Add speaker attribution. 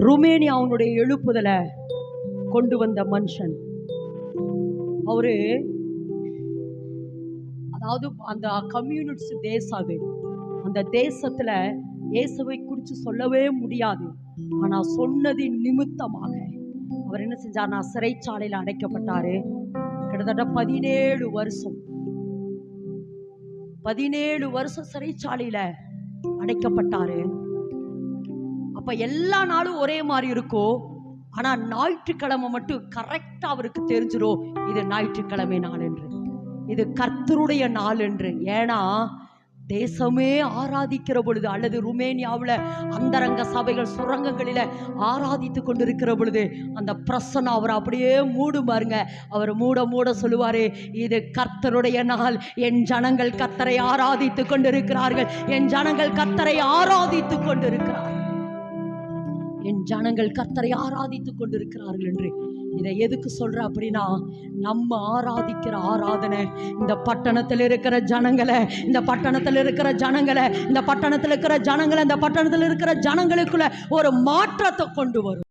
Speaker 1: ருமேனியாவுடைய எழுப்புதலை கொண்டு வந்த மனுஷன் அவரு. அதாவது அந்த கம்யூனிஸ்ட் தேசம், அது அந்த தேசத்துல இயேசுவை குறித்து சொல்லவே முடியாது. ஆனா சொன்னதின் நிமித்தமாக அவர் என்ன செஞ்சார்னா சிறைச்சாலையில் அடைக்கப்பட்டாரு. கிட்டத்தட்ட 17 வருஷம் சிறைச்சாலையில அடைக்கப்பட்டாரு. அப்ப எல்லா நாளும் ஒரே மாதிரி இருக்கும். ஆனா ஞாயிற்றுக்கிழமை மட்டும் கரெக்டா அவருக்கு தெரிஞ்சிடும், இது ஞாயிற்றுக்கிழமை நாள் என்று, இது கர்த்தருடைய நாள் என்று. ஏன்னா தேசமே ஆராதிக்கிற பொழுது, அல்லது ருமேனியாவில் அந்தரங்க சபைகள் சுரங்கங்களில ஆராதித்து கொண்டிருக்கிற பொழுது அந்த பிரசன்னம் அவர் அப்படியே மூடும் பாருங்க. அவர் மூட சொல்லுவாரு, இது கர்த்தருடைய நாள், என் ஜனங்கள் கர்த்தரை ஆராதித்து கொண்டிருக்கிறார்கள், என் ஜனங்கள் கர்த்தரை ஆராதித்து கொண்டிருக்கிறார்கள், என் ஜனங்கள் கர்த்தரை ஆராதித்துக் கொண்டிருக்கிறார்கள் என்று. இதை எதுக்கு சொல்ற அப்படின்னா, நம்ம ஆராதிக்கிற ஆராதனை இந்த பட்டணத்தில் இருக்கிற ஜனங்களை, இந்த பட்டணத்தில் இருக்கிற ஜனங்களை, இந்த பட்டணத்தில் இருக்கிற ஜனங்களை, இந்த பட்டணத்தில் இருக்கிற ஜனங்களுக்குள்ள ஒரு மாற்றத்தை கொண்டு வரும்.